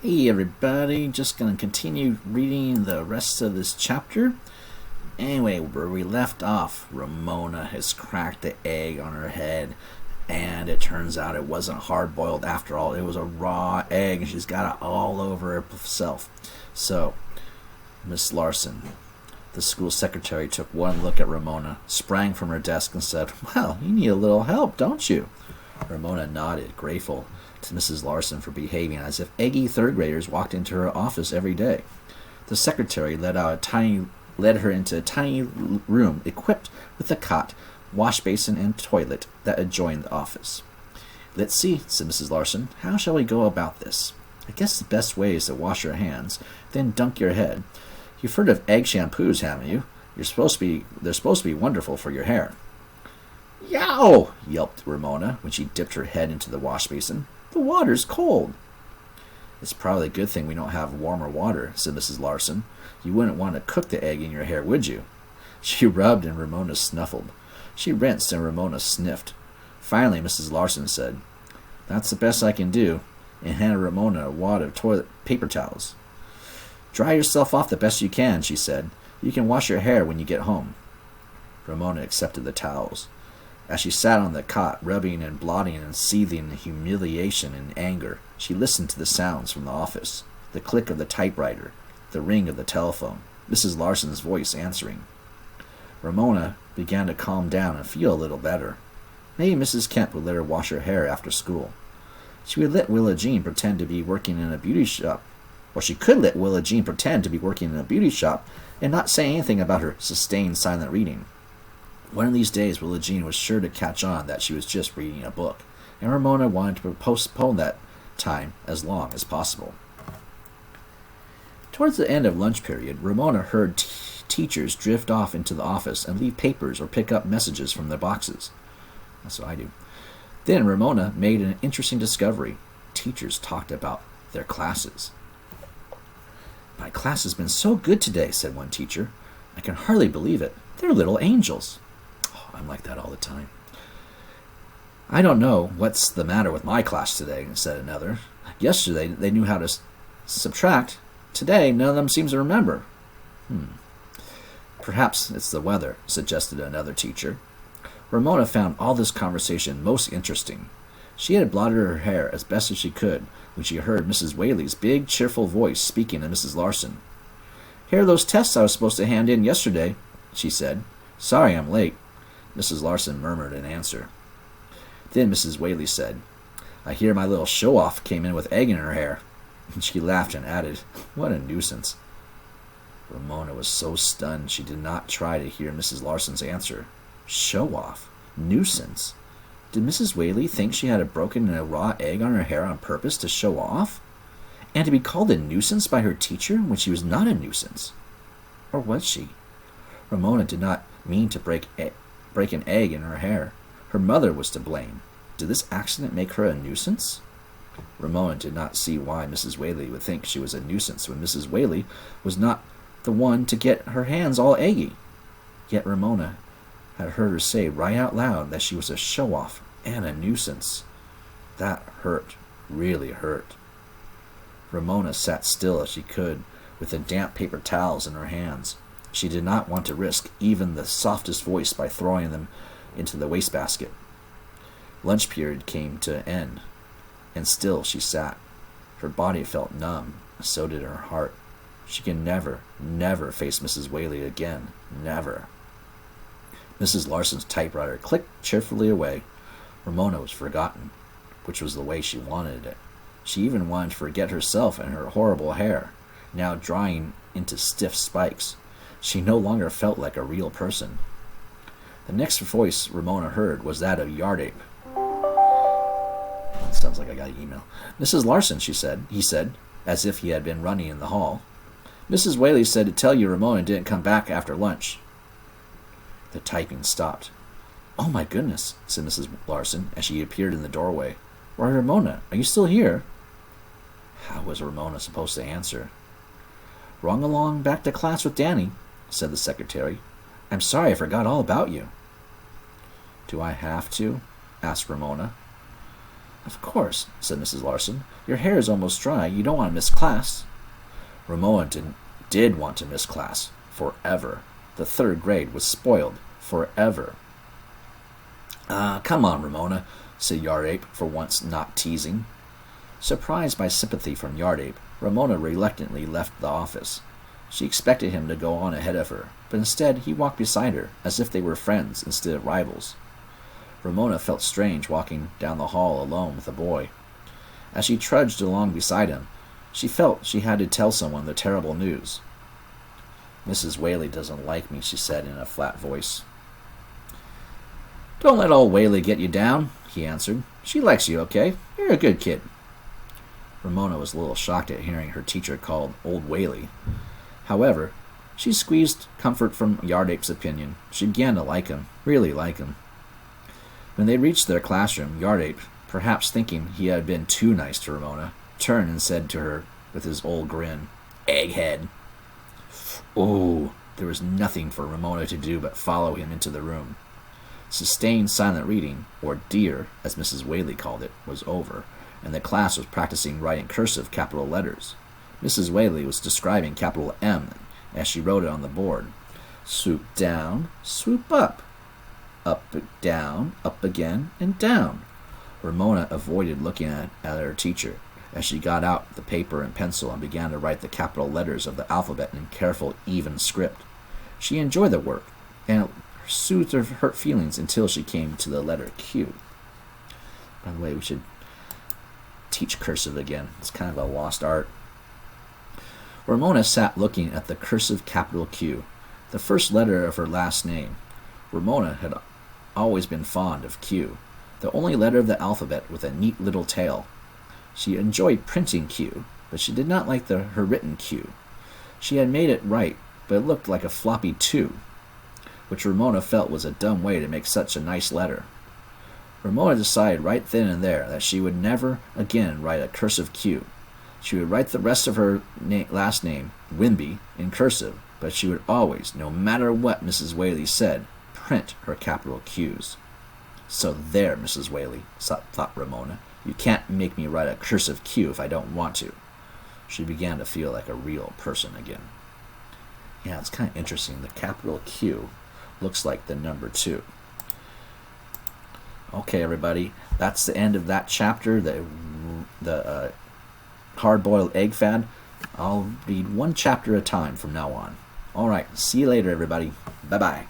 Hey everybody, just gonna continue reading the rest of this chapter. Anyway, where we left off, Ramona has cracked the egg on her head, and it turns out it wasn't hard boiled after all. It was a raw egg, and she's got it all over herself. So, Miss Larson, the school secretary, took one look at Ramona, sprang from her desk, and said, "Well, you need a little help, don't you?" Ramona nodded, grateful to Mrs. Larson for behaving as if eggy third graders walked into her office every day. The secretary led her into a tiny room equipped with a cot, wash basin, and toilet that adjoined the office. "Let's see," said Mrs. Larson. "How shall we go about this? I guess the best way is to wash your hands, then dunk your head. You've heard of egg shampoos, haven't you? They're supposed to be wonderful for your hair." "Yow!" yelped Ramona when she dipped her head into the wash basin. "The water's cold." "It's probably a good thing we don't have warmer water," said Mrs. Larson. "You wouldn't want to cook the egg in your hair, would you?" She rubbed and Ramona snuffled. She rinsed and Ramona sniffed. Finally, Mrs. Larson said, "That's the best I can do," and handed Ramona a wad of toilet paper towels. "Dry yourself off the best you can," she said. "You can wash your hair when you get home." Ramona accepted the towels. As she sat on the cot, rubbing and blotting and seething in humiliation and anger, she listened to the sounds from the office, the click of the typewriter, the ring of the telephone, Mrs. Larson's voice answering. Ramona began to calm down and feel a little better. Maybe Mrs. Kemp would let her wash her hair after school. She would let Willa Jean pretend to be working in a beauty shop. Or she could let Willa Jean pretend to be working in a beauty shop and not say anything about her sustained silent reading. One of these days, Willa Jean was sure to catch on that she was just reading a book, and Ramona wanted to postpone that time as long as possible. Towards the end of lunch period, Ramona heard teachers drift off into the office and leave papers or pick up messages from their boxes. That's what I do. Then Ramona made an interesting discovery. Teachers talked about their classes. "My class has been so good today," said one teacher. "I can hardly believe it. They're little angels." I'm like that all the time. "I don't know what's the matter with my class today," said another. "Yesterday they knew how to subtract. Today none of them seems to remember." "Perhaps it's the weather," suggested another teacher. Ramona found all this conversation most interesting. She had blotted her hair as best as she could when she heard Mrs. Whaley's big, cheerful voice speaking to Mrs. Larson. "Here are those tests I was supposed to hand in yesterday," she said. "Sorry I'm late." Mrs. Larson murmured in answer. Then Mrs. Whaley said, "I hear my little show-off came in with egg in her hair." And she laughed and added, "What a nuisance." Ramona was so stunned she did not try to hear Mrs. Larson's answer. Show-off? Nuisance? Did Mrs. Whaley think she had a broken and a raw egg on her hair on purpose to show off? And to be called a nuisance by her teacher when she was not a nuisance? Or was she? Ramona did not mean to break an egg in her hair. Her mother was to blame. Did this accident make her a nuisance? Ramona did not see why Mrs. Whaley would think she was a nuisance when Mrs. Whaley was not the one to get her hands all eggy. Yet Ramona had heard her say right out loud that she was a show-off and a nuisance. That hurt, really hurt. Ramona sat still as she could, with the damp paper towels in her hands. She did not want to risk even the softest voice by throwing them into the wastebasket. Lunch period came to an end, and still she sat. Her body felt numb, so did her heart. She can never, never face Mrs. Whaley again. Never. Mrs. Larson's typewriter clicked cheerfully away. Ramona was forgotten, which was the way she wanted it. She even wanted to forget herself and her horrible hair, now drying into stiff spikes. She no longer felt like a real person. The next voice Ramona heard was that of Yardape. Sounds like I got an email. "Mrs. Larson," he said, as if he had been running in the hall. "Mrs. Whaley said to tell you Ramona didn't come back after lunch." The typing stopped. "Oh my goodness," said Mrs. Larson as she appeared in the doorway. "Why, Ramona, are you still here?" How was Ramona supposed to answer? "Rung along back to class with Danny," said the secretary. "I'm sorry I forgot all about you." "Do I have to?" asked Ramona. Of course, said Mrs. Larson. Your hair is almost dry. You don't want to miss class. Ramona did want to miss class. Forever. The 3rd grade was spoiled. Forever. Come on, Ramona, said Yard Ape, for once not teasing. Surprised by sympathy from Yard Ape, Ramona reluctantly left the office. She expected him to go on ahead of her, but instead he walked beside her, as if they were friends instead of rivals. Ramona felt strange walking down the hall alone with the boy. As she trudged along beside him, she felt she had to tell someone the terrible news. Mrs. Whaley doesn't like me, she said in a flat voice. Don't let old Whaley get you down, he answered. She likes you, okay? You're a good kid. Ramona was a little shocked at hearing her teacher called Old Whaley. However, she squeezed comfort from Yard Ape's opinion. She began to like him, really like him. When they reached their classroom, Yard Ape, perhaps thinking he had been too nice to Ramona, turned and said to her with his old grin, Egghead. Oh, there was nothing for Ramona to do but follow him into the room. Sustained silent reading, or DEAR, as Mrs. Whaley called it, was over, and the class was practicing writing cursive capital letters. Mrs. Whaley was describing capital M as she wrote it on the board. Swoop down, swoop up. Up, down, up again, and down. Ramona avoided looking at her teacher as she got out the paper and pencil and began to write the capital letters of the alphabet in careful, even script. She enjoyed the work, and it soothed her hurt feelings until she came to the letter Q. By the way, we should teach cursive again. It's kind of a lost art. Ramona sat looking at the cursive capital Q, the first letter of her last name. Ramona had always been fond of Q, the only letter of the alphabet with a neat little tail. She enjoyed printing Q, but she did not like her written Q. She had made it right, but it looked like a floppy 2, which Ramona felt was a dumb way to make such a nice letter. Ramona decided right then and there that she would never again write a cursive Q. She would write the rest of her last name, Quimby, in cursive, but she would always, no matter what Mrs. Whaley said, print her capital Qs. So there, Mrs. Whaley, thought Ramona. You can't make me write a cursive Q if I don't want to. She began to feel like a real person again. Yeah, it's kind of interesting. The capital Q looks like the number 2. Okay, everybody, that's the end of that chapter, the Hard Boiled Egg Fad. I'll read one chapter at a time from now on. All right, see you later, everybody. Bye-bye.